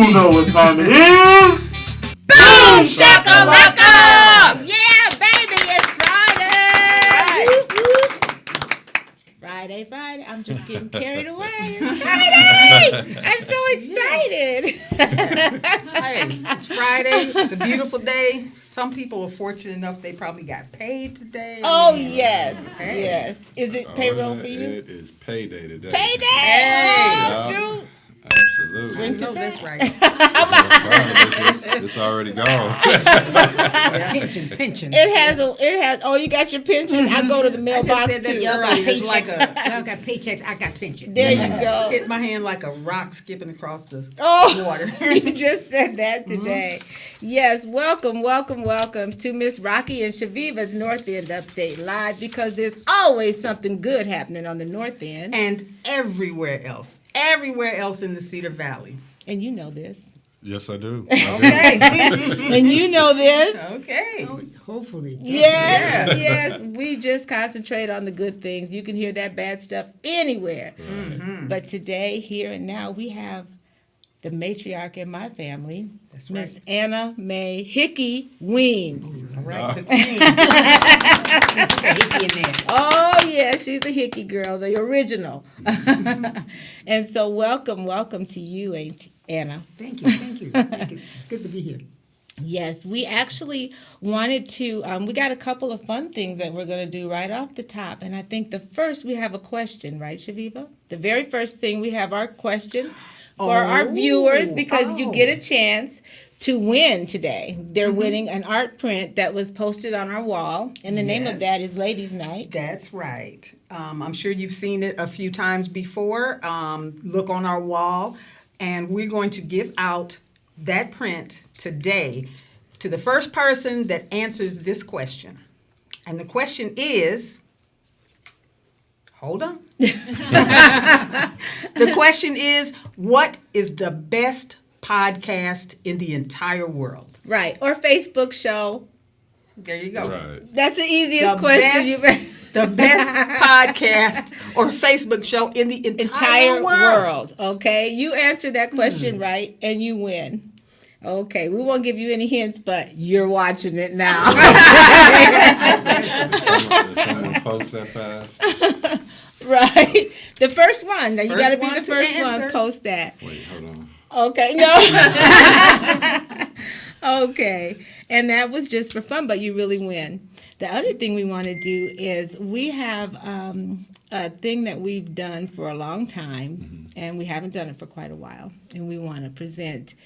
You know what time it is. Boom shakalaka! Yeah, baby, it's Friday. Friday. I'm just getting carried away. It's Friday. I'm so excited. Hey, it's Friday. It's a beautiful day. Some people are fortunate enough they probably got paid today. Oh, yes. Hey. Yes. Is it payroll for you? It is payday today. Payday? Hey. Oh, shoot. Absolutely. I know that's right. It's already gone. Pension. It has, oh, you got your pension? I go to the mailbox said that too. y'all got Paychecks. like Y'all got paychecks. I got pension. There you go. hit my hand like a rock skipping across the Oh, water. you just said that today. Yes, welcome to Miss Rocki and Chaveevah's North End Update Live, because there's always something good happening on the North End. And everywhere else in the Cedar Valley. And you know this. Yes, I do. Okay. And you know this. Okay. Hopefully. Yes, we just concentrate on the good things. You can hear that bad stuff anywhere. But today, here and now, we have the matriarch in my family, That's right. Miss Anna Mae Hickey Weems. All right. The queen. Oh, yeah, she's a Hickey girl, the original. And so welcome to you, Anna. Thank you. Good to be here. Yes, we actually wanted to, we got a couple of fun things that we're going to do right off the top. And I think the first, we have a question, right, Chaveevah? The very first thing, we have our question for our viewers, because you get a chance to win today. They're winning an art print that was posted on our wall, and the name of that is Ladies' Night. That's right. I'm sure you've seen it a few times before. Look on our wall, and we're going to give out that print today to the first person that answers this question. And the question is, hold on. The question is, what is the best podcast in the entire world? Right, or Facebook show. There you go. Right. That's the easiest The question you've best, the best podcast or Facebook show in the entire world. Okay, you answer that question right, and you win. Okay, we won't give you any hints, but you're watching it now. Did someone post that fast? Right, the first one. Now you got to be one the to first answer. one. Post that. Wait, hold on. Okay, no. Okay, and that was just for fun, but you really win. The other thing we want to do is we have a thing that we've done for a long time, and we haven't done it for quite a while, and we want to present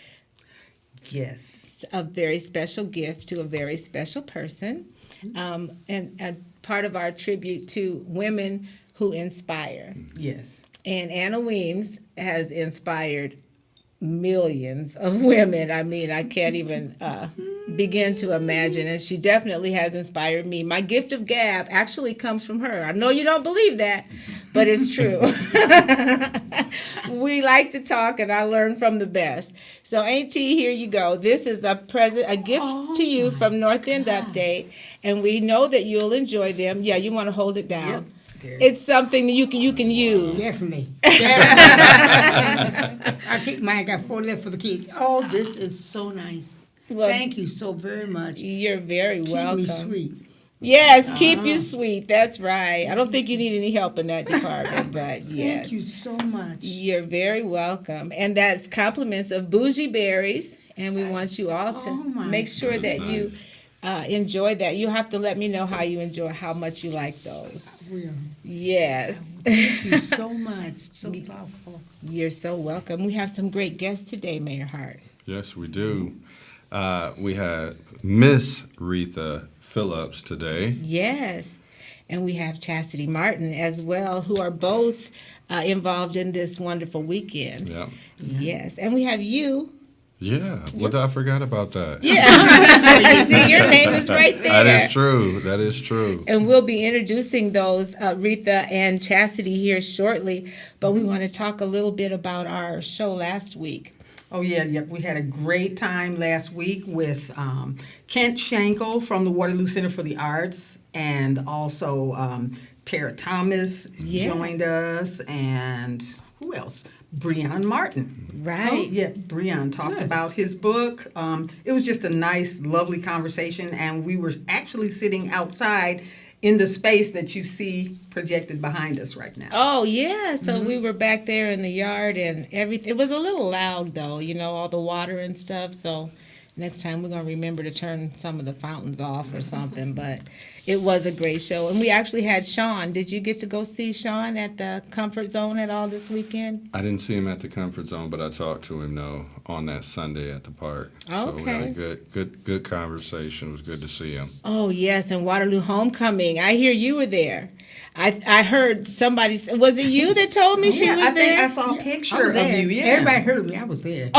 a very special gift to a very special person, and part of our tribute to women who inspire. Yes. And Anna Weems has inspired millions of women. I mean, I can't even begin to imagine. And she definitely has inspired me. My gift of gab actually comes from her. I know you don't believe that, but it's true. We like to talk, and I learn from the best. So, Auntie, here you go. This is a gift to you from North End Update, and we know that you'll enjoy them. Yeah, you want to hold it down. Yep. It's something that you can use. Definitely. I keep mine. I got 4 left for the kids. Oh, this is so nice. Well, Thank you so very much. You're very welcome. Keep me sweet. Yes, keep you sweet. That's right. I don't think you need any help in that department, but yes. Thank you so much. You're very welcome. And that's compliments of Bougie Berries, and we want you all to make sure that you enjoy that. You have to let me know how you enjoy, how much you like those. Will. Yes. Thank you so much. So thoughtful. You're so welcome. We have some great guests today, Mayor Hart. Yes, we do. We had Miss Reatha Phillips today. Yes. And we have Chassidi Martin as well, who are both involved in this wonderful weekend. Yeah. Yes. And we have you. Yeah. What I forgot about that. Yeah. See, your name is right there. That is true. And we'll be introducing those, Reatha and Chassidi, here shortly. But we want to talk a little bit about our show last week. Oh, yeah. We had a great time last week with Kent Schenkel from the Waterloo Center for the Arts, and also Tara Thomas joined us, and who else? Breon Martin. Right. Yeah, Breon talked Good. about his book. It was just a nice, lovely conversation, and we were actually sitting outside in the space that you see projected behind us right now. Oh yeah, so we were back there in the yard and everything. It was a little loud though, all the water and stuff. So next time we're gonna remember to turn some of the fountains off or something. But it was a great show, and we actually had Sean. Did you get to go see Sean at the Comfort Zone at all this weekend? I didn't see him at the Comfort Zone, but I talked to him though on that Sunday at the park. So we had a good conversation. It was good to see him. Oh yes, and Waterloo Homecoming. I hear you were there. I heard somebody. Was it you that told me she was I think there? I saw a I picture was of there. you. Yeah. Everybody heard me. I was there.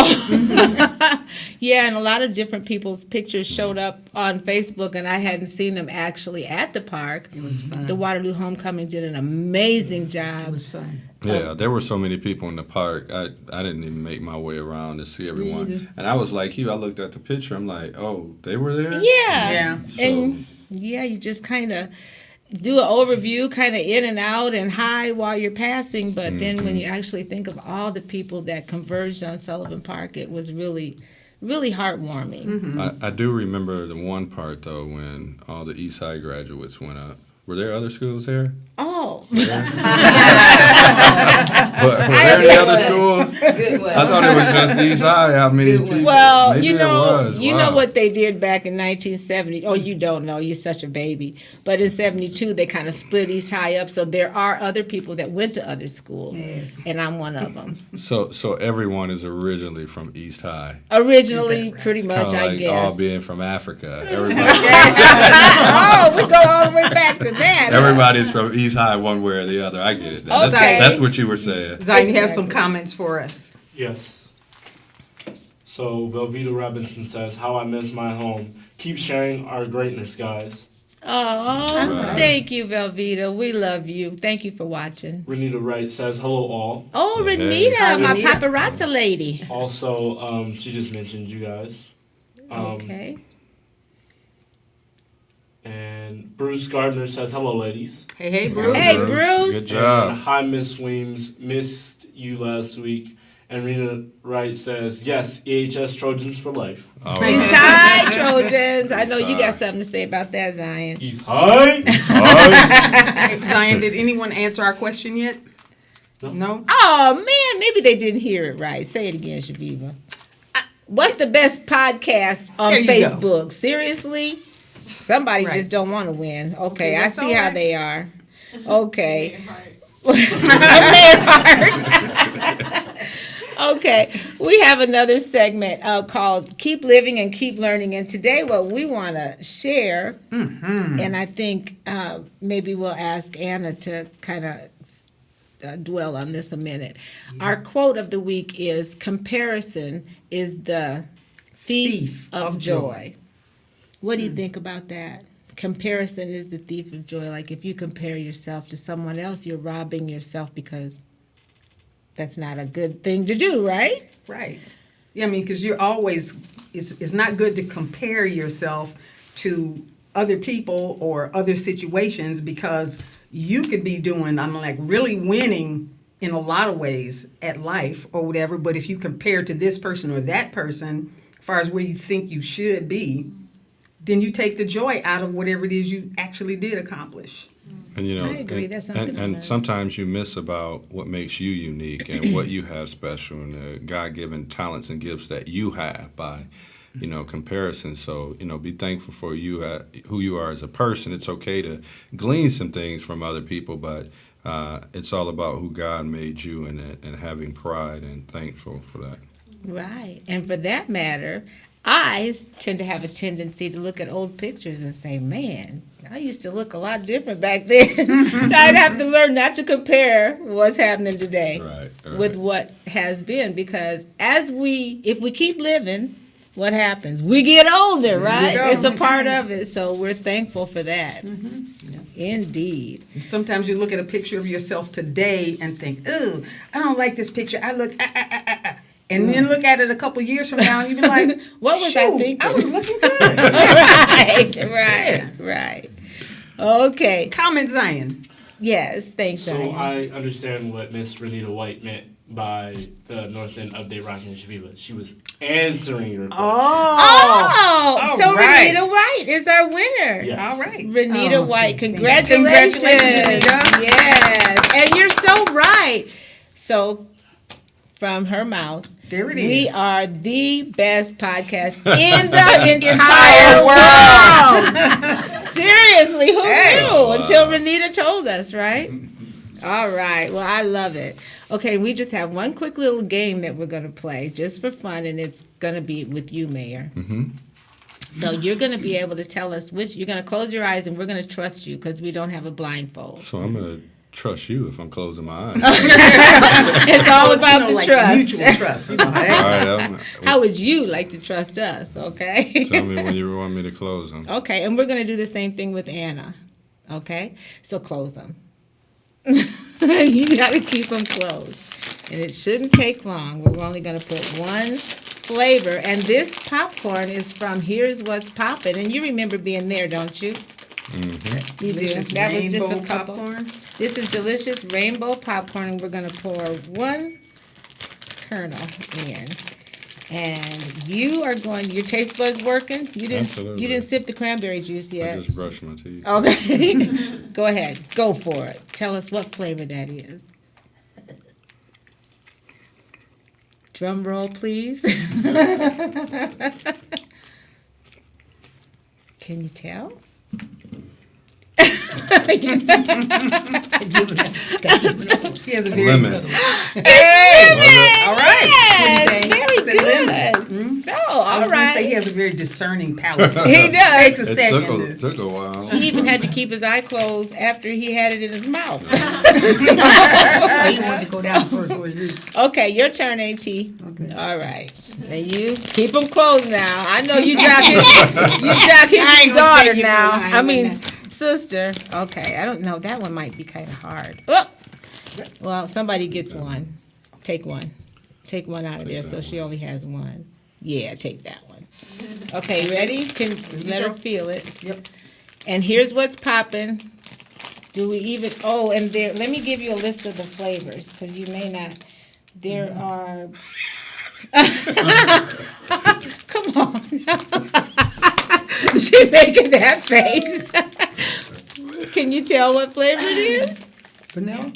Yeah, and a lot of different people's pictures showed up on Facebook, and I hadn't seen them actually at the park. It was fun. The Waterloo Homecoming did an amazing It job. was fun. Yeah, there were so many people in the park. I didn't even make my way around to see everyone. either. And I was like you. I looked at the picture. I'm like, oh, they were there? Yeah. Yeah. So, And yeah, you just kind of do an overview, kind of in and out and high while you're passing. But then when you actually think of all the people that converged on Sullivan Park, it was really, really heartwarming. I do remember the one part, though, when all the East High graduates went up. Were there other schools there? Oh, But were there any other schools? Good one. I thought it was just East High. I mean, people, well, maybe you it know, was. you Wow. know what they did back in 1970. Oh, you don't know. You're such a baby. But in 72, they kind of split East High up. So there are other people that went to other schools, Yes. and I'm one of them. So everyone is originally from East High. Originally, pretty Kind much, of I like guess. all being from Africa. Everybody, Oh, we go all the way back to that. everybody's from East High one way or the other. I get it. Now. Okay. That's what you were saying. Zion, you have some comments for us. Yes. So Velveeta Robinson says, "How I miss my home. Keep sharing our greatness, guys." Oh, thank you, Velveeta. We love you. Thank you for watching. Renita Wright says, "Hello all." Oh, Hey. Renita, Hi, my Renita. paparazzi lady. Also, she just mentioned you guys. Okay. And Bruce Gardner says, "Hello, ladies." Hey, Bruce. Hey, Bruce. Good job. And, hi, Miss Weems. Missed you last week. And Rena Wright says, "Yes, EHS Trojans for life." All East right. High Trojans. I know East you High. got something to say about that, Zion. East High. Hey, Zion, did anyone answer our question yet? No. No? Oh, man, maybe they didn't hear it right. Say it again, Chaveevah. What's the best podcast on There you go. Facebook? Seriously? Somebody Right. just don't want to win. Okay, I that's see all how right. they are. Okay. Mayor Hart. Okay, we have another segment called Keep Living and Keep Learning. And today what we want to share, and I think maybe we'll ask Anna to kind of dwell on this a minute. Our quote of the week is, "Comparison is the thief of joy." What do you think about that? Comparison is the thief of joy. Like if you compare yourself to someone else, you're robbing yourself because that's not a good thing to do, right? Right. Yeah, I mean, because you're always, it's not good to compare yourself to other people or other situations because you could be doing, really winning in a lot of ways at life or whatever. But if you compare to this person or that person, as far as where you think you should be, then you take the joy out of whatever it is you actually did accomplish. And you know, I agree. and, That's something to learn. and sometimes you miss about what makes you unique and what you have special and the God-given talents and gifts that you have by, comparison. So, be thankful for you, who you are as a person. It's okay to glean some things from other people, but it's all about who God made you and having pride and thankful for that. Right. And for that matter, I tend to have a tendency to look at old pictures and say, man, I used to look a lot different back then. So I'd have to learn not to compare what's happening today Right. with what has been, because if we keep living, what happens? We get older, right? go. It's a part of it. So we're thankful for that. Indeed. And sometimes you look at a picture of yourself today and think, "Ooh, I don't like this picture. I look And then look at it a couple years from now and you be like, What was I "Shoot, thinking?" I was looking good." Right. Okay. Comment, Zion. Yes, thanks, So Zion. I understand what Miss Renita White meant by the North End Update Rocki and Chaveevah. She was answering your question. Oh, all so right. Reatha White is our winner. Yes. All right. Reatha Oh, White, okay, thank you. congratulations. Congratulations, Reatha. Yes, and you're so right. So, from her mouth, There it we is. are the best podcast in the entire world. Seriously, who Hey. knew until Reatha told us, right? All right. Well, I love it. Okay, we just have one quick little game that we're going to play just for fun, and it's going to be with you, Mayor. So you're going to be able to tell us which, you're going to close your eyes, and we're going to trust you because we don't have a blindfold. So I'm gonna trust you if I'm closing my eyes. It's all about the like trust. mutual trust. You know, All right, How would you like to trust us, okay? tell me when you want me to close them. Okay, and we're going to do the same thing with Anna, okay? So close them. You got to keep them closed. And it shouldn't take long. We're only going to put one flavor. And this popcorn is from Here's What's Poppin'. And you remember being there, don't you? Mm-hmm. You do. delicious That was just a rainbow couple. popcorn. This is delicious rainbow popcorn. And we're going to pour one kernel in. And you are going, your taste buds working? Absolutely. You didn't sip the cranberry juice I yet? just brushed my teeth. Okay. Go ahead. Go for it. Tell us what flavor that is. Drum roll, please. Can you tell? He has a very Lemon. All right. Yes, What do you very say? Is it good. So, I all was going to say he right. has a very discerning palate. So He it takes does. a It second. took a while. He even had to keep his eye closed after he had it in his mouth. He wanted to go down first before he leave. Okay, your turn, AT. Okay. All right. And you keep them closed now. I know you jock his daughter you now. no lie, I mean, no. sister. Okay, I don't know. That one might be kind of hard. Oh! Well, somebody gets one. Take one. Take one out of there so she only has one. Yeah, take that one. Okay, ready? Can let her feel it. Yep. And here's what's popping. Do we even, oh, and there, let me give you a list of the flavors, because you may not, there are, come on. She making that face. Can you tell what flavor it is? Vanilla?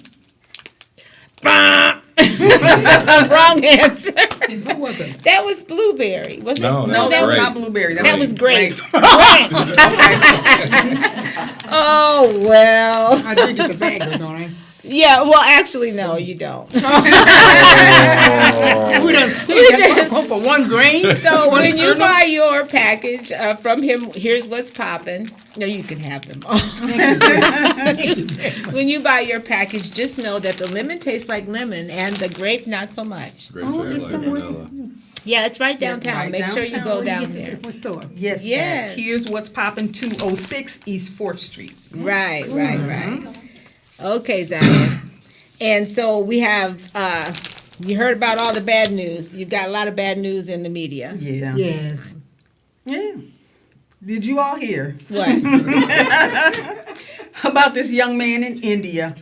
Wrong answer. What was it? That was blueberry. Was it? No, No, that was grape. not blueberry. That was grape. grape. Oh, well. I did get the bag though, don't I? Yeah, well, actually, no, you don't. We done go for one grain. So when you buy your package from him, here's what's popping. No, you can have them all. When you buy your package, just know that the lemon tastes like lemon and the grape not so much. Grape Oh, taste it's like somewhere- vanilla. Yeah, it's right downtown. right Make sure you downtown. go Where down Get this there. at what store? Yes. Yes. Here's what's popping. 206 East 4th Street. Right. Okay, Zion. And so we have, you heard about all the bad news. You've got a lot of bad news in the media. Yeah. Yes. Yeah. Did you all hear What? about this young man in India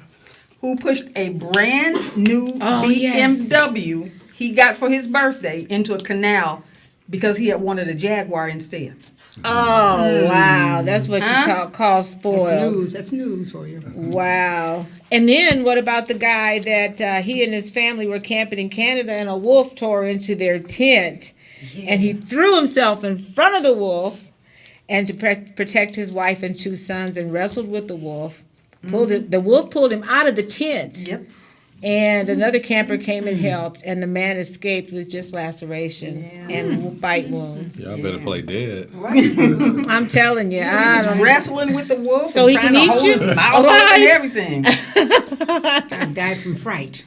who pushed a brand new Oh, yes. BMW he got for his birthday into a canal because he had wanted a Jaguar instead? Oh, wow. That's what you Huh? call That's spoiled. news. That's news for you. Wow. And then what about the guy that he and his family were camping in Canada and a wolf tore into their tent and he threw himself in front of the wolf and to protect his wife and two sons and wrestled with the wolf. The wolf pulled him out of the tent. Yep. And another camper came and helped, and the man escaped with just lacerations and bite wounds. Y'all better play dead. I'm telling you, I He's don't. wrestling with the wolf So and he trying can to eat hold you? his mouth open Alive? and everything. I died from fright.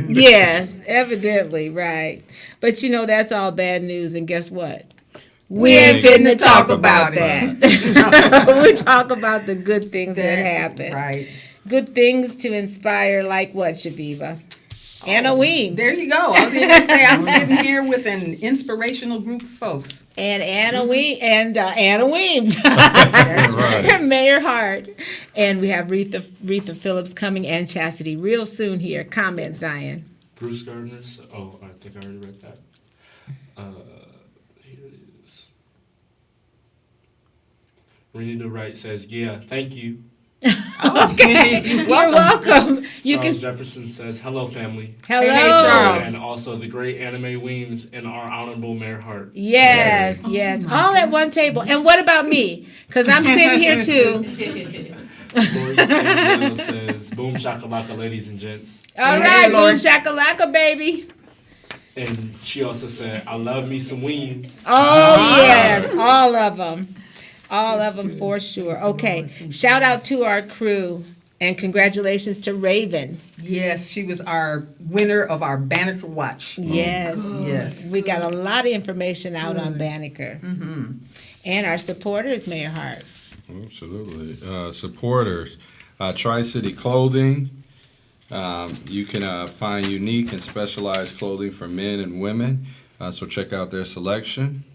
Yes, evidently, right. But you know, that's all bad news, and guess what? We ain't ain't finna finna talk talk about about that. We talk about the good things that That's happen. right. Good things to inspire, like what, Chaveevah? Anna Weems. There you go. I was going to say I'm sitting here with an inspirational group of folks. And Anna Weems. That's right. Mayor Hart. And we have Reatha Phillips coming and Chassidi real soon here. Comment, Zion. Bruce Gardner's. Oh, I think I already read that. Here it is. Renita Wright says, yeah, thank you. Okay, you're welcome. You can. Charles Jefferson says, hello, family. Hello. Hey, Charles. And also the great Mae Weems and our honorable Mayor Hart. Yes, yes. All at one table. And what about me? Because I'm sitting here too. Lori Campbell says, boom shakalaka, ladies and gents. All Hey, right, boom Lord. shakalaka, baby. And she also said, I love me some Weems. Oh, yes, all of them. All of them for sure. Okay, shout out to our crew and congratulations to Raven. Yes, she was our winner of our Banneker Watch. Yes, Yes. we got a lot of information out on Banneker. And our supporters, Mayor Hart. Absolutely. Supporters, Tri-City Clothing. You can find unique and specialized clothing for men and women. So check out their selection.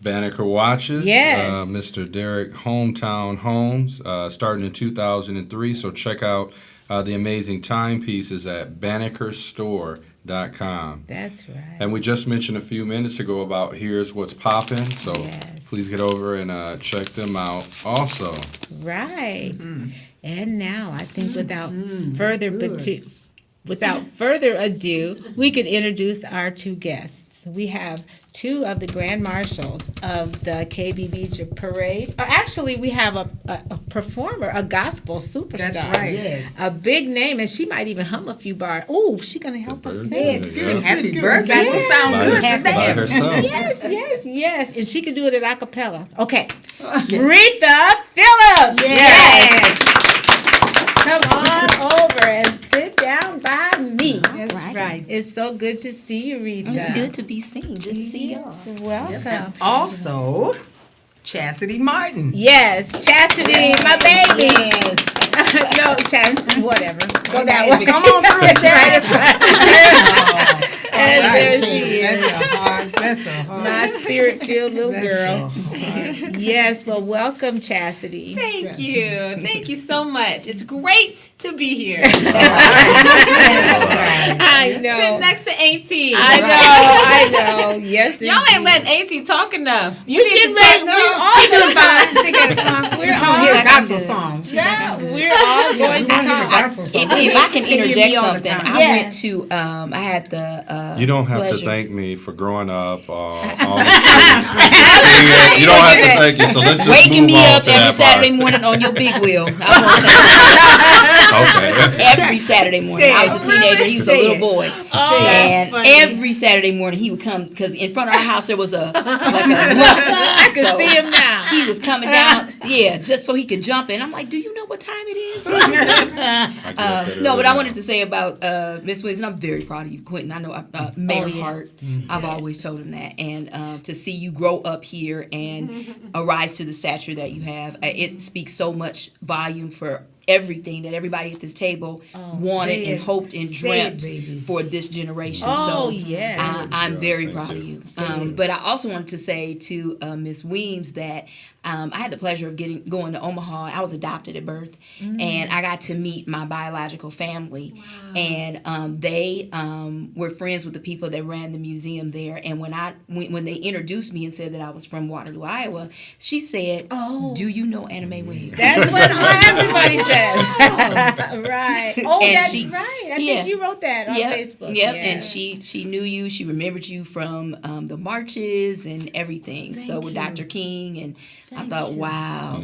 Banneker Watches. Yes. Mr. Derek Hometown Homes, starting in 2003. So check out the amazing timepieces at bannekerstore.com. That's right. And we just mentioned a few minutes ago about Here's What's Poppin'. So Yes. please get over and check them out also. Right. And now I think without further ado, we could introduce our two guests. We have two of the Grand Marshals of the KBBG Parade. Or actually, we have a performer, a gospel superstar. That's right. Yes. A big name, and she might even hum a few bars. Oh, she's going to help us sing. Yeah. Happy Good. birthday. Got to sound By, good by today. herself. Yes. And she can do it at a cappella. Okay. Reatha Phillips. Yes. Come on over and sit down by me. That's right. It's so good to see you, Reatha. It's good to be seen. Good to see y'all. Yes, welcome. Also, Chassidi Martin. Yes, Chassidi, my baby. No, Chassidi, whatever. Go that way. Come on through, Chass. And there That's she is. That's a hard. My spirit-filled little That's girl. so hard. Yes, well, welcome, Chassidi. Thank you. Thank you so much. It's great to be here. I Sitting know. next to Auntie. I know. Yes, Y'all ain't indeed. letting Auntie talk enough. You We need get to ready. talk. No, she doing fine. She got a song. We're We're all- all hear gospel songs. Yeah, we're all going to talk. Gospel songs. If I can They hear me interject all the something, time. I Yes. went to, I had the You don't have to pleasure. thank me for growing up all the You don't have to thank you. So let's just waking move me on up to every that Saturday part. morning on your big wheel. Okay. Every Saturday morning. I was a teenager. He was a little boy. And funny. every Saturday morning he would come, because in front of our house there was a I can so see him now. he was coming down, just so he could jump in. I'm like, do you know what time it is? No, but I wanted to say about Miss Weems, and I'm very proud of you, Quentin. I know Mayor yes. Hart. I've always told him that, and to see you grow up here and arise to the stature that you have, it speaks so much volume for everything that everybody at this table wanted say and it. hoped and Say dreamt it, baby. for this generation. Oh, so yes. I'm very thank proud of you. you. But I also wanted to say to Miss Weems that I had the pleasure of going to Omaha. I was adopted at birth, and I got to meet my biological family. And they were friends with the people that ran the museum there. And when they introduced me and said that I was from Waterloo, Iowa, she said, "Do you know Mae Weems?" That's what everybody says. Right. Oh, And that's she- right. I yeah. think you wrote that on Facebook. Yep. Yeah. And she knew you. She remembered you from the marches and everything. So with Dr. King, and I thought, wow,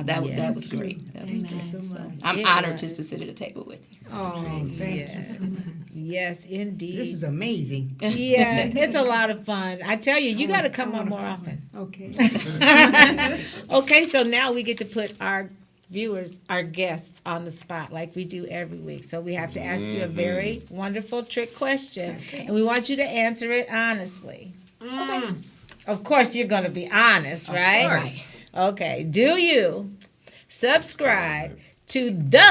that was great. That was great. So I'm It honored was. just to sit at a table with you. Oh, thank you so much. Yes, indeed. This is amazing. Yeah, it's a lot of fun. I tell you, you got to come on more often. Okay. Okay, so now we get to put our viewers, our guests on the spot like we do every week. So we have to ask you a very wonderful trick question, and we want you to answer it honestly. Okay. Of course, you're going to be honest, right? course. Okay. Do you subscribe to the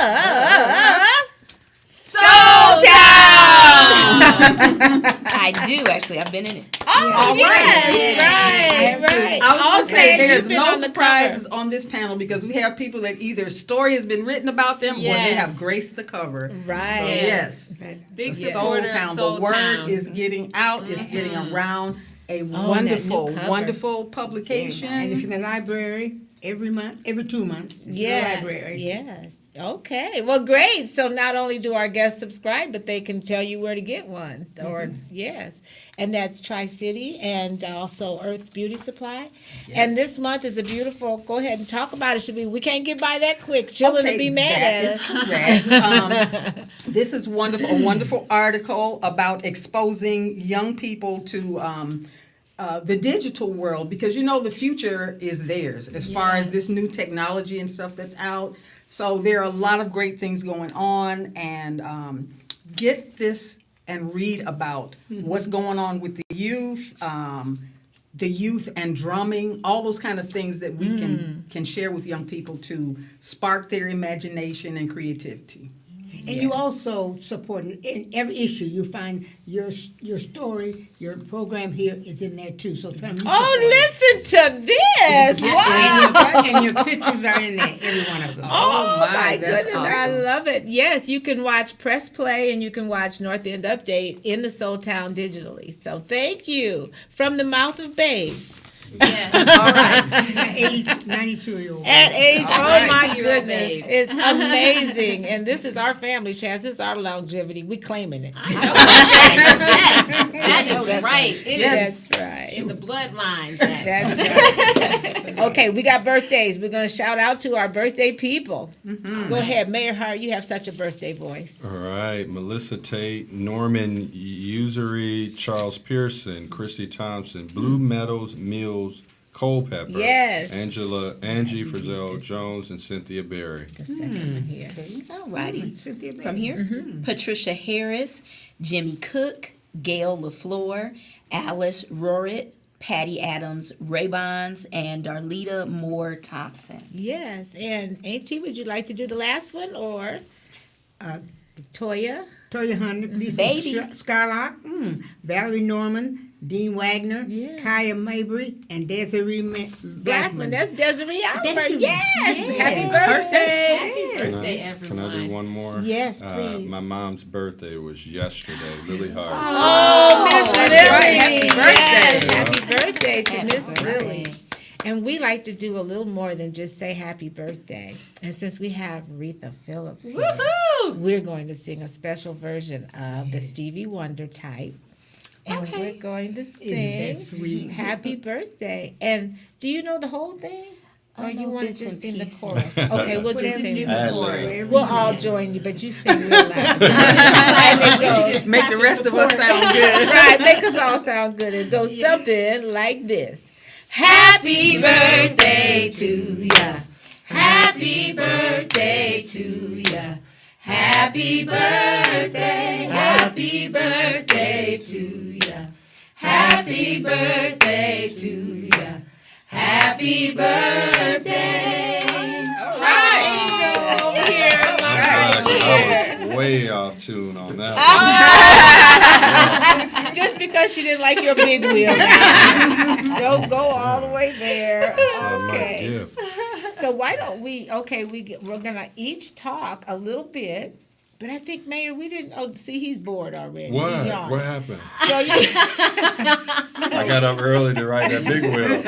I do actually. I've been in it. Oh, yes, right. I was say there's you've been no on the surprises cover. on this panel because we have people that either story has been written about them or they Yes. have graced the cover. Right. So, yes. Big Soul supporter of Town. Soul The word Town. is getting out. It's getting around. A that new wonderful, cover. wonderful And it's publication. in the library every month, every 2 months. It's in the library. Yes. Okay. Well, great. So not only do our guests subscribe, but they can tell you where to get one. Or yes, and that's Tri-City and also Earth's Beauty Supply. And this month is a beautiful. Go ahead and talk about it. Should we can't get by that quick. Children will be mad at us. Correct. This is wonderful. A wonderful article about exposing young people to the digital world because the future is theirs as far as this new technology and stuff that's out. So there are a lot of great things going on, and get this and read about what's going on with the youth and drumming, all those kind of things that we can share with young people to spark their imagination and creativity. And you also support in every issue. You find your story, your program here is in there too. So tell me. Oh, listen to this! Wow. And your pictures are in there, every one of them. Oh my that's goodness, I awesome. love it. Yes, you can watch Press Play and you can watch North End Update in the Soul Town digitally. So thank you. From the mouth of babes. Yes. All right. 92-year-old. At age, All oh right, my 2-year-old goodness, babe. it's amazing. And this is our family, Chaz. This is our longevity. We claiming it. Yes. That is That's right. It is That's right. in the bloodline, Jack. That's right. Okay, we got birthdays. We're going to shout out to our birthday people. Go ahead, Mayor Hart. You have such a birthday voice. All right, Melissa Tate, Norman Usury, Charles Pearson, Christy Thompson, Blue Meadows Mills, Culpepper, Yes. Angie Frizzell Jones, and Cynthia Berry. The second one here. All righty. Cynthia Bailey. From here, Patricia Harris, Jimmy Cook, Gail LaFleur, Alice Rorit, Patty Adams Raybons, and Darlita Moore Thompson. Yes, and Auntie, would you like to do the last one or Toya? Toya Hunter, Lisa Baby. Scarlock, Valerie Norman, Dean Wagner, Yeah. Kaya Mabry, and Desiree Blackman. Blackman. That's Desiree Albert. Desiree. Yes. Yes. Happy birthday. Happy Can birthday, I everyone. do one more? Yes, please. My mom's birthday was yesterday, Lily Hart. Oh, Miss that's Lily. right. Happy birthday. Yes, happy birthday to Happy Miss birthday. Lily. And we like to do a little more than just say happy birthday. And since we have Reatha Phillips here, Woohoo! we're going to sing a special version of the Stevie Wonder type. And we're going to sing that sweet? happy birthday. And do you know the whole thing? Or I you know want to bits just and sing the pieces. chorus? Okay, we'll just Just do sing. the chorus. We'll all join you, but you sing real loud. And it goes, Make the rest of us sound good. right, make us all sound good. It goes something like this. Happy birthday to ya. Happy birthday to ya. Happy birthday. Happy birthday to ya. Happy birthday to ya. Happy birthday. All right, Angel over here. I was way off tune on that Just because she didn't like your big wheel now. Don't go all the way there. one. That's my Okay. gift. So why don't we, we're going to each talk a little bit. But I think, Mayor, we didn't, see, he's bored already. What? He yawned. What happened? So you, I got up early to ride that big wheel.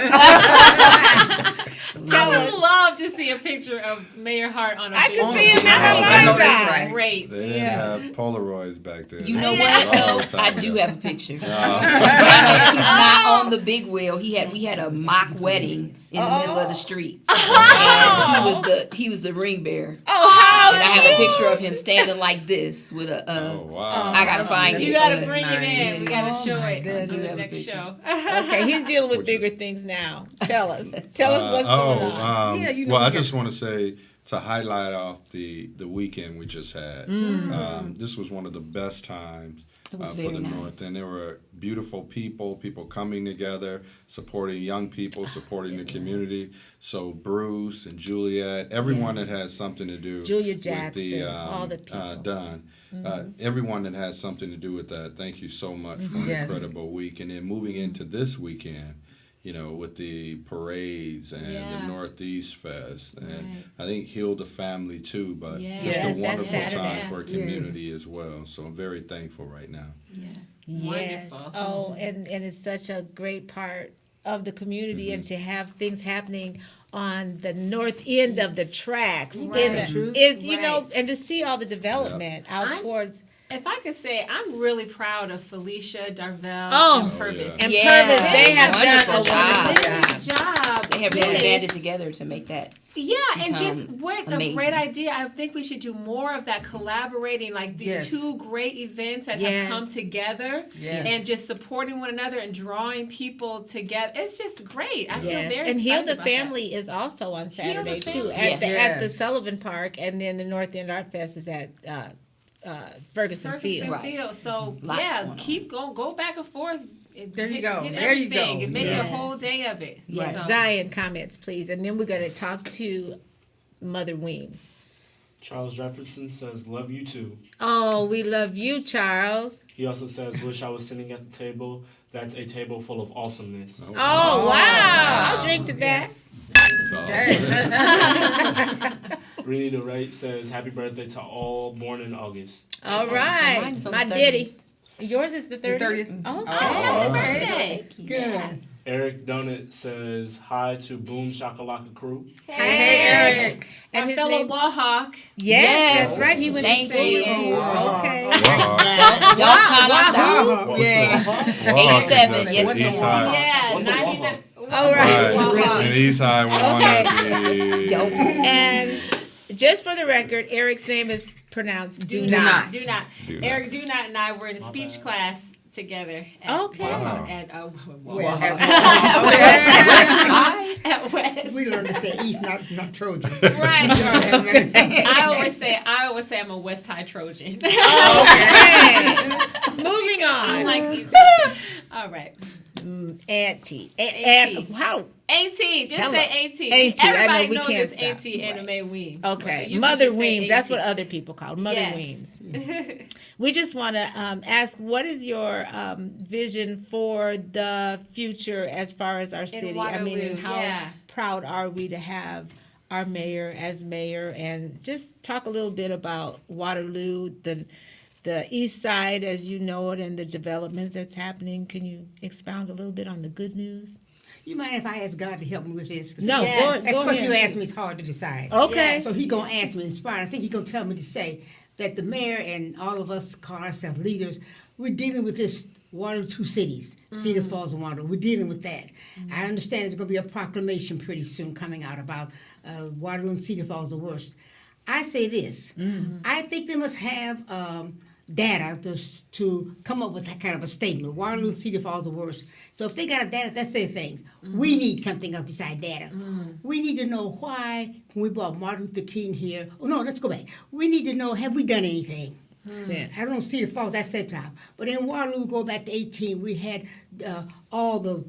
I would love to see a picture of Mayor Hart on a I big can see him in wheel. my I know mind's that's eye. right. Great. They didn't have Polaroids back then. You know That what? was a long Though time I ago. do have a picture. No. He's not on the big wheel. We had a mock wedding in the middle of the street. And he was the ring bearer. Oh, how And I have a picture of him standing like this with a. Oh, wow. I gotta find You it. gotta but- bring it in. We gotta show it I on do the have a next picture. show. Okay, he's dealing with bigger things now. Tell us. Tell us what's going on. Yeah, you know well, I we just want to say to highlight off the weekend we just had. This was one of the best times was for very the nice. North, and there were beautiful people coming together, supporting young people, supporting the community. So Bruce and Juliet, everyone that has something to do Julia with Jackson, the all the people. done. Everyone that has something to do with that, thank you so much for an Yes. incredible week. And then moving into this weekend, with the parades and Yeah. the Northeast Fest. And Right. I think Heal the Family too, but Yes. just Yes, a that's wonderful Saturday. time for a community as well. So I'm very thankful right now. Yes. Wonderful. Oh, and it's such a great part of the community, and to have things happening on the north end of the tracks. Right. It's Right. and to see all the development out I'm s- towards If I could say, I'm really proud of Felicia, Darvell, Oh. and Purvis. and Yeah. Purvis. They have Wonderful done a job. wonderful Tremendous job. They have really Yes. banded together to make that. Yeah, and just become what a amazing. great idea. I think we should do more of that collaborating, like these Yes. two great events that Yes. have come together Yes. and just supporting one another and drawing people together. It's just great. I feel Yes, very and Heal excited the about that. Family is also on Saturday too Family. at the Yes. Sullivan Park, and then the North End Art Fest is at Ferguson Ferguson Field. Right. Field. So Lots yeah, going on. keep going, go back and forth. There you go. Hit There you everything go. and make Yes. a whole day of it. Yes. So- Zion, comments, please, and then we're going to talk to Mother Weems. Charles Jefferson says, love you too. Oh, we love you, Charles. He also says, wish I was sitting at the table. That's a table full of awesomeness. Oh, wow. I'll drink to that. Reatha Wright says, happy birthday to all born in August. All right. Mine's on My the 30th. ditty. Yours is the 30th? 30th. Okay. Good. Eric Donut says, hi to Boom Shakalaka crew. Hey, Eric. Our And his fellow name, Wahawk. yes, that's right. He went Thank to school. you. Okay. Don't count us out. What's Yeah. up? 87, yes, What's East a High. Yeah, What's a 90. Wahawk? All right. Right. And East High Okay. Dope. And just for the record, Eric's name is pronounced do not. Do not. Do not. Eric Do Not and I were in a speech class together. At, Okay. Wow. At West. We learned to say East, not Trojan. Right. Okay. I always say I'm a West High Trojan. Okay. Moving I on. like these. All right. Auntie. Auntie. Wow. Auntie, just Hello. say Auntie. Auntie, I know Everybody we knows can't it's stop. Auntie Anna Mae Weems. Okay. So you can Mother just say Weems. That's what auntie. other people call it. Mother Yes. Weems. We just want to ask, what is your vision for the future as far as our city? I mean, and Waterloo, how yeah. proud are we to have our mayor as mayor? And just talk a little bit about Waterloo, the east side as you know it, and the development that's happening. Can you expound a little bit on the good news? You mind if I ask God to help me with this? 'Cause No, Yes. that go question you ahead. asked me is hard to decide. Okay. So he gonna ask me, inspired. I think he gonna tell me to say that the mayor and all of us call ourselves leaders. We're dealing with this Waterloo, two cities, Cedar Falls and Waterloo. We're dealing with that. I understand there's gonna be a proclamation pretty soon coming out about Waterloo and Cedar Falls the worst. I say this. I think they must have data to come up with that kind of a statement. Waterloo and Cedar Falls the worst. So if they got a data, that's their thing. We need something else beside data. We need to know why when we brought Martin Luther King here. Oh no, let's go back. We need to know, have we done anything? I don't see the Falls, that's their job. But in Waterloo, go back to 18, we had all the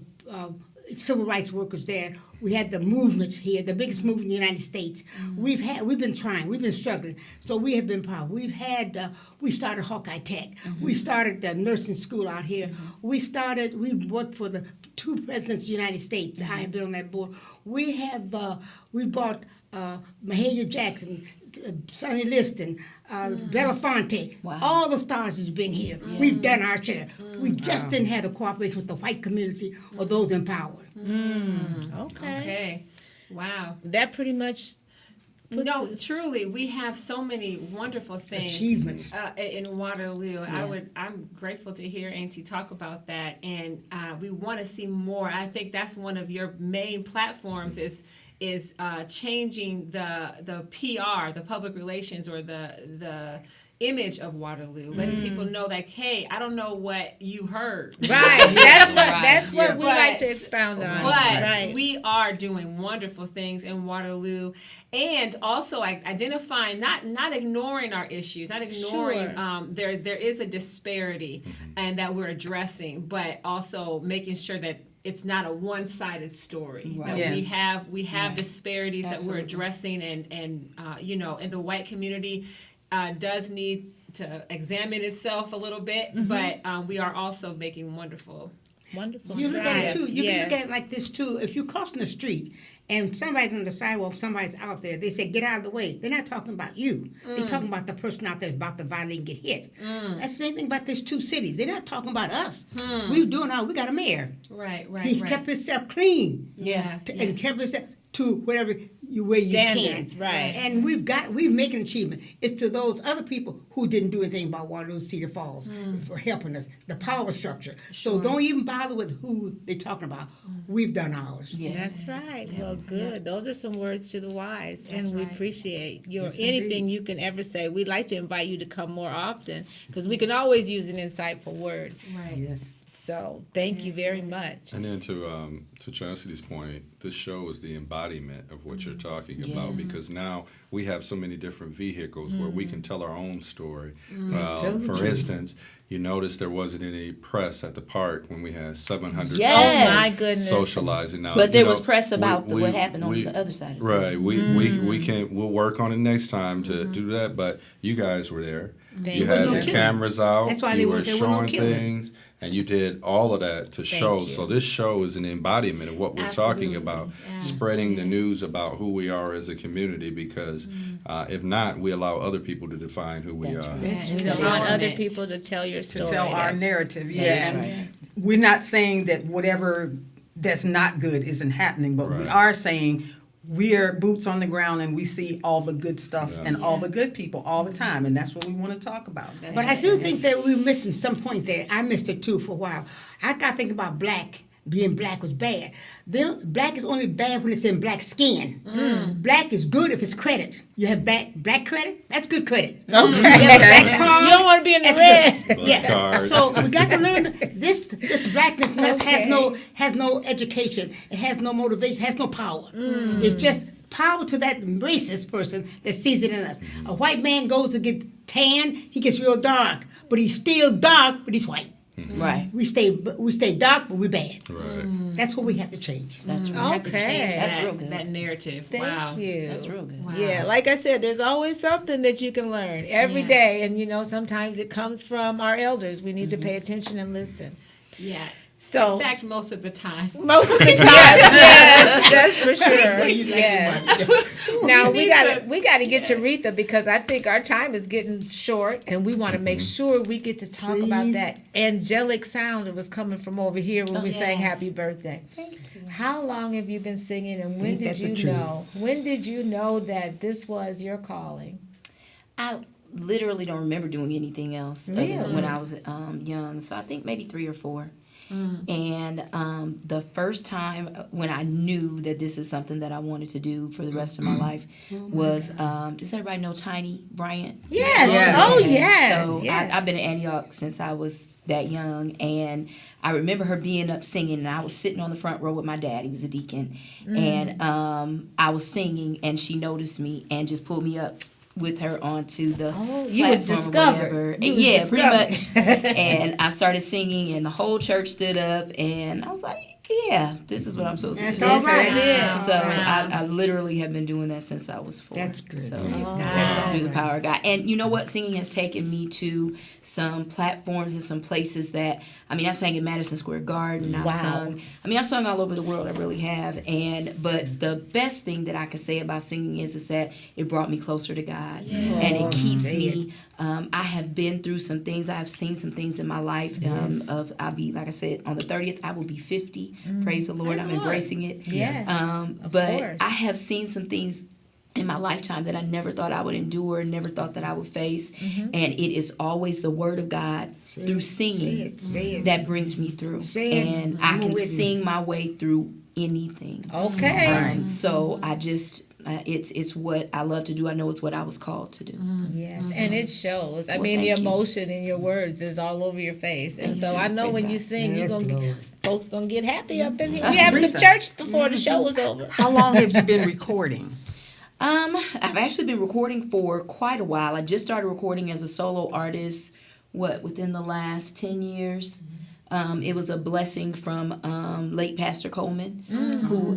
civil rights workers there. We had the movements here, the biggest movement in the United States. We've been trying, we've been struggling. So we have been proud. We started Hawkeye Tech. We started the nursing school out here. We worked for the two presidents of the United States. I have been on that board. We bought Mahalia Jackson, Sonny Liston, Belafonte. Wow. All the stars has been here. We've done our share. We just didn't have the cooperation with the white community or those in power. Okay. Okay. Wow. That pretty much puts No, it- truly, we have so many wonderful things. Achievements. In Waterloo. I'm grateful to hear Auntie talk about that, and we want to see more. I think that's one of your main platforms is changing the PR, the public relations, or the image of Waterloo, letting people know that, hey, I don't know what you heard. Right. That's what we like to But- expound on. But right. we are doing wonderful things in Waterloo, and also identifying, not ignoring our issues, not ignoring Sure. there is a disparity and that we're addressing, but also making sure that it's not a one-sided story. Right. That Yes. we have disparities that we're Absolutely. addressing, and and the white community does need to examine itself a little bit, but we are also making wonderful Wonderful. You look at it too. Yes, You can look yes. at it like this too. If you're crossing the street and somebody's on the sidewalk, somebody's out there, they say, get out of the way. They're not talking about you. They're talking about the person out there about to violate and get hit. That's the same thing about these two cities. They're not talking about us. We got a mayor. Right. He kept himself clean. Yeah. And kept himself to whatever you Standards, can. right. And we've made an achievement. It's to those other people who didn't do anything about Waterloo, Cedar Falls for helping us. The power structure. So don't even bother with who they're talking about. We've done ours. Yeah. That's right. Well, good. Those are some words to the wise, That's and we right. appreciate your Yes, anything you can ever say. We'd like to invite you to come more often because we can always use an insightful word. Right. Yes. So thank you very much. And then to Chassidy's point, this show is the embodiment of what you're talking about, because now we have so many different vehicles where we can tell our own story. For instance, you notice there wasn't any press at the park when we had 700 Yes. Oh my goodness. socializing. Now, But there you was know, press about we- what happened on we- the other side. Right. We'll work on it next time to do that. But you guys were there. Thank You had you. the cameras out. That's why you they were weren't- there were no showing killing. things, and you did all of that to show. you. So this show is an embodiment of what we're talking Absolutely. about, Yeah. spreading the news about who we are as a community. Because if not, we allow other people to define who we are. We don't want other people to tell your To story. tell our That's- narrative, yeah. Yes. And we're not saying that whatever that's not good isn't happening, but we Right. are saying we are boots on the ground and we see all the good stuff Yeah. and all the good people all the time, and that's what we want to talk about. But I do think that we're missing some point there. I missed it too for a while. I got to think about black. Being black was bad. Black is only bad when it's in black skin. Black is good if it's credit. You have black credit, that's good credit. Okay. You have black card, You don't want to be in the that's red. good. Yeah. card. So we got to learn this blackness has no education. It has no motivation. Has no power. It's just power to that racist person that sees it in us. A white man goes to get tan, he gets real dark, but he's still dark, but he's white. Right. We stay dark, but we're bad. Right. That's what we have to change. That's We right. have to change Okay. That's that, real good. that narrative. Thank Wow. you. That's real good. Wow. Yeah, like I said, there's always something that you can learn every Yeah. day, and sometimes it comes from our elders. We need to pay attention and listen. Yeah. So In fact, most of the time. most of the time, yes, that's for sure. Yes. Now we gotta get to Reatha because I think our time is getting short, and we want to make sure we get to talk about Please. that angelic sound that was coming from over here when we sang yes. "Happy Birthday." How long have you been singing, and when Ain't did that the you truth? know? When did you know that this was your calling? I literally don't remember doing anything else other Really? than when I was young. So I think maybe 3 or 4. And the first time when I knew that this is something that I wanted to do for the rest of my life was, does everybody know Tiny Bryant? Yes. Yes. Oh, yes. So yes. I've been in Antioch since I was that young, and I remember her being up singing, and I was sitting on the front row with my dad. He was a deacon, and I was singing, and she noticed me and just pulled me up with her onto the you was platform or discovered. whatever. You was Yeah, discovered. pretty much. And I started singing, and the whole church stood up, and I was like, yeah, this is what I'm supposed to That's do. all right. That's So Wow. I literally have been doing that since I was 4. That's good. So God. through the power of God. And you know what? Singing has taken me to some platforms and some places that, I sang in Madison Square Garden. I've sung all over the world. I really have. But the best thing that I can say about singing is that it brought me closer to God. And it keeps me, I have been through some things. I have seen some things in my life I'll be, like I said, on the 30th, I will be 50. Praise the Lord. Praise I'm the Lord. embracing it. Yes, But course. I have seen some things in my lifetime that I never thought I would endure, never thought that I would face. And it is always the word of God through singing Say it. that brings me through. Say it. And I'm I a can witness. sing my way through anything. Okay. So I just, it's what I love to do. I know it's what I was called to do. Yes, and it shows. I Well, mean, the thank you. emotion in your words is all over your face, and Thank so you. I know Praise when God. you sing, Yes, you're gonna Lord. folks gonna get happy up in here. We have some church before the show was over. How long have you been recording? I've actually been recording for quite a while. I just started recording as a solo artist, within the last 10 years. It was a blessing from late Pastor Coleman, who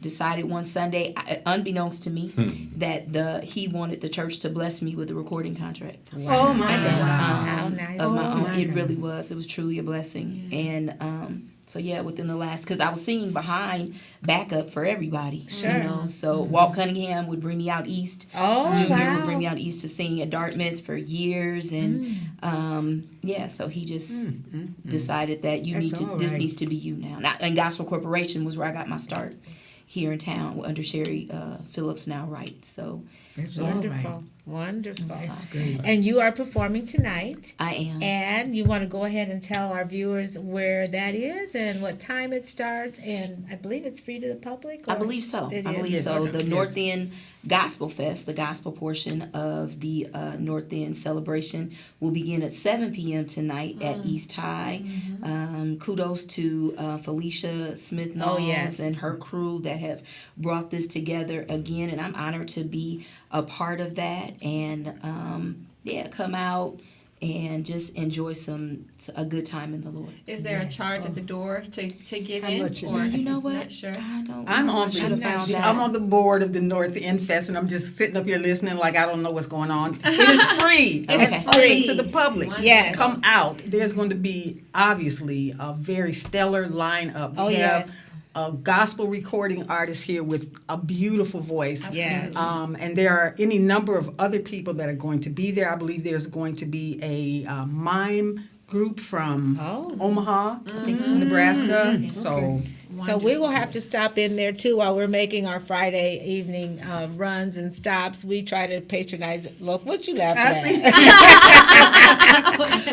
decided one Sunday, unbeknownst to me, that he wanted the church to bless me with a recording contract. Oh my And, God. How nice. Of my Oh own. my It God. really was. It was truly a blessing. And So yeah, within the last, because I was singing behind backup for everybody. Sure. You know, so Walt Cunningham would bring me out east. Oh, Junior wow. would bring me out east to sing at Dartmouth for years, and yeah, so he just decided that this needs to be you now. And Gospel Corporation was where I got my start here in town under Sherry Phillips now writes. So That's Wonderful. Wonderful. That's great. And you are performing tonight. I am. And you want to go ahead and tell our viewers where that is and what time it starts. And I believe it's free to the public. I or- believe so. It I is? believe so. The Yes. North End Gospel Fest, the gospel portion of the North End celebration, will begin at 7 p.m. tonight at East High. Kudos to Felicia Smith Knowles yes. and her crew that have brought this together again, and I'm honored to be a part of that. And yeah, come out and just enjoy a good time in the Lord. Is there a charge at the door to get How in? much is or it? You know what? Not sure. I don't. I'm know. on I should have found out. I'm on the board of the North End Fest, and I'm just sitting up here listening like I don't know what's going on. It is free. Okay. It's free to the public. Yes. Come out. There's going to be obviously a very stellar lineup. Oh, We have yes. a gospel recording artist here with a beautiful voice. Yes. And there are any number of other people that are going to be there. I believe there's going to be a mime group from Oh. Omaha, Nebraska. So So we will have to stop in there too while we're making our Friday evening runs and stops. We try to patronize local. What you laughing at?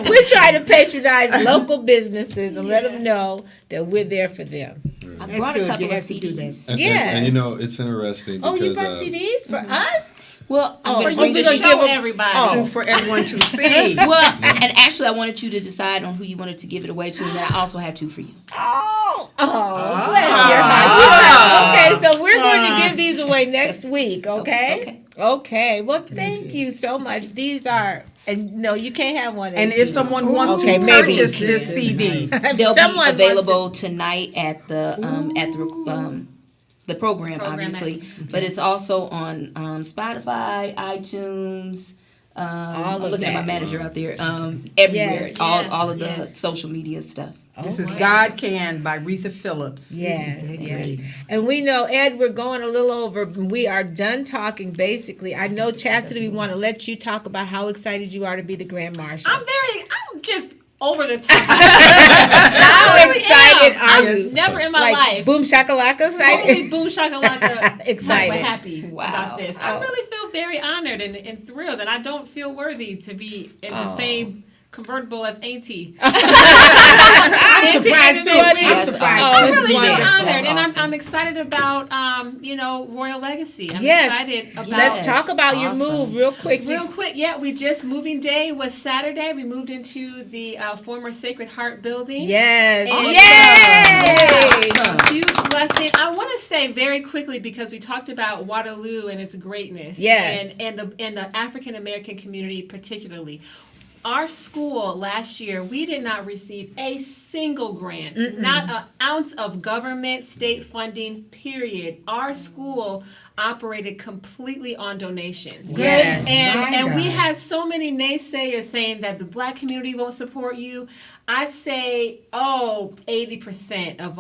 We try to patronize local businesses and let them know that we're there for them. I That's brought a good. couple You of have to do that. CDs. Mm-hmm. Oh, And it's interesting because Oh, you brought CDs for us? Well, I'm For going to you bring to the show show. everybody. for everyone to see. Well, and actually, I wanted you to decide on who you wanted to give it away to, and then I also have two for you. Oh, bless your heart. Okay, so we're going to give these away next week, okay? Okay. Well, thank you so much. These are, and no, you can't have one. And if someone wants Okay, to maybe. purchase this CD, They'll someone be wants available tonight at the program, obviously, but it's also on Spotify, iTunes. All I'm of looking at my that. manager out there. Everywhere, Yes. all of the social media stuff. this is God Can by Reatha Phillips. Yes, That's yes. great. And we know, Ed, we're going a little over. We are done talking, basically. I know, Chassidi, we want to let you talk about how excited you are to be the Grand Marshal. I'm just over the top. How excited are I'm you? never in my Like, life. boom shakalaka excited? Totally boom shakalaka Excited. But happy Wow. about this. I really feel very honored and thrilled, and I don't feel worthy to be in the same convertible as Auntie. I'm surprised too. Yes, I'm surprised. Oh, I it's really feel wonderful. honored, That's and awesome. I'm excited about Royal Legacy. I'm Yes. excited about. Let's talk about your Awesome. move real quick. Real quick, yeah, moving day was Saturday. We moved into the former Sacred Heart building. Yes. And- Yay! Yeah. Huge blessing. I want to say very quickly, because we talked about Waterloo and its greatness. Yes. And the African American community particularly. Our school last year, we did not receive a single grant, not an ounce of government, state funding, period. Our school operated completely on donations. Yes. And My we God. had so many naysayers saying that the black community won't support you. I'd say, 80% of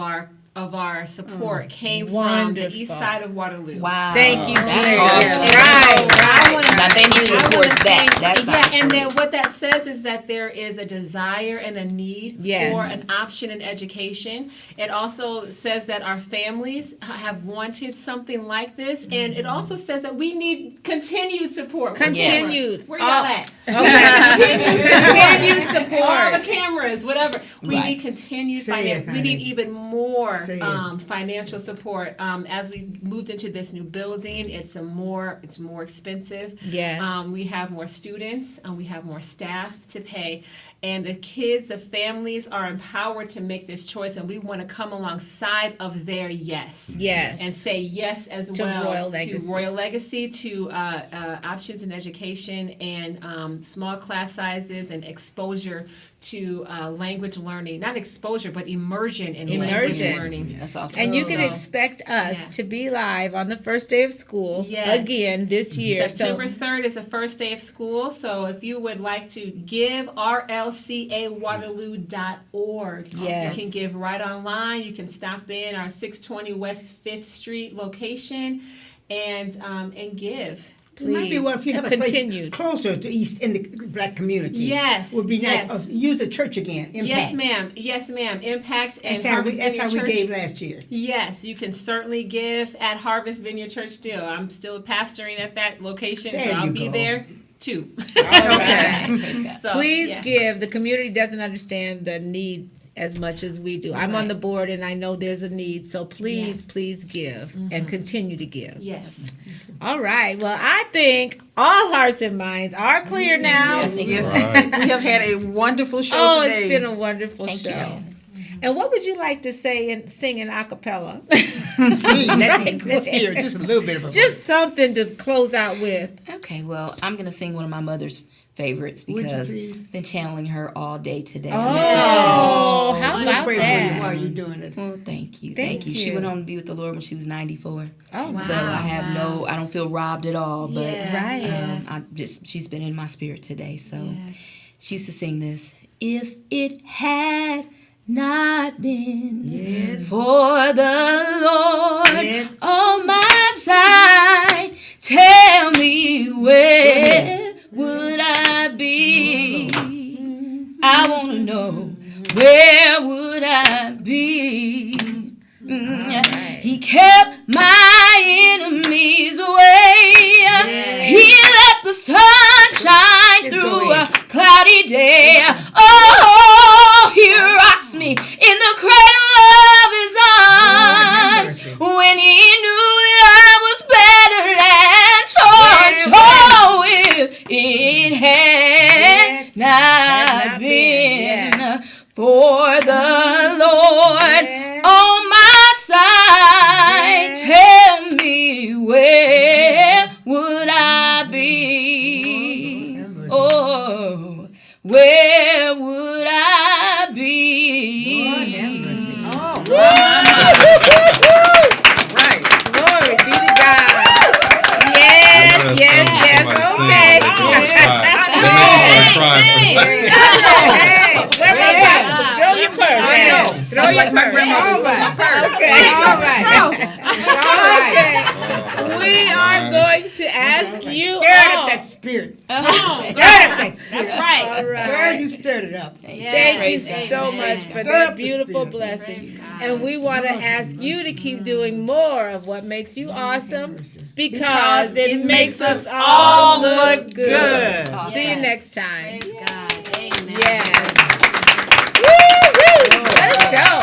our support came from the east Wonderful. side of Waterloo. Wow. Thank you, That's Jesus. awesome. Right. I wanna- Now, thank you I towards wanna that. thank- That's not and then great. what that says is that there is a desire and a need Yes. for an option in education. It also says that our families have wanted something like this, and it also says that we need continued support. Continued. Where y'all at? Continued All support. the cameras, whatever. We Right. need continued Say it, financial. We need honey. even more Say it. financial support. As we moved into this new building, it's more expensive. Yes. We have more students. We have more staff to pay. And the kids, the families are empowered to make this choice, and we want to come alongside of their yes. Yes. And say yes as To well Royal Legacy. to Royal Legacy, to options in education, and small class sizes and exposure to language learning. Not exposure, but immersion in language Immersion. learning. That's awesome. And you can So- expect us Yeah. to be live on the first day of school Yes. again this year. September 3rd is the first day of school, so if you would like to give RLC lcawaterloo.org. Yes. You can give right online. You can stop in our 620 West 5th Street location and give. It might be Please. well if you have And a place continued. closer to East in the black community. Yes, would be nice. yes. Use the church again. Impact. Yes, ma'am. Yes, ma'am. Impact and That's how Harvest we Vineyard Church. gave last year. Yes, you can certainly give at Harvest Vineyard Church still. I'm still pastoring at that location, so There I'll you be go. there too. Okay. So, Please yeah. give. The community doesn't understand the need as much as we do. I'm on Right. the board and I know there's a need, so please, please give and continue to give. Yes. All right. Well, I think all hearts and minds are clear now. Yes. Right. We have had a wonderful show Oh, today. it's been a wonderful Thank you, show. Reatha. And what would you like to say and sing in a cappella? Let's hear just a little bit of a Just something to close out with. Okay, well, I'm going to sing one of my mother's favorites Would you because please? I've been channeling her all day today. Oh, how We'll about pray for you that? while you're doing it. Well, thank you. Thank Thank you. She you. went home to be with the Lord when she was 94. Oh, So I have I don't feel robbed at all, but Right. she's been in my spirit today. So she used to sing this. If it had not been for the Lord on my side, tell me where would I be? I want to know where would I be? He kept my enemies away. He let the sun shine through a cloudy day. Oh, he rocks me in the cradle of his arms when he knew that I was better than torn. So if it had not been for the Lord on my side, tell me where would I be? Oh, where would I be? Right. Glory be to God. Yes, yes, yes. Okay. Hey, where my Bible? Throw your purse. Throw your purse. All right. Okay. All right. Okay. We are going to ask you Stirred all. up that spirit. Come on, Stirred up that spirit. that's right. All right. Girl, you stirred it up. Thank you Praise so God. much for Stir that up the beautiful spirit. blessing. Praise God. And we want to ask you to keep doing more of what makes you awesome because it makes us all look good. See you next time. Praise God. Amen. Yes. Woo, woo. What a show.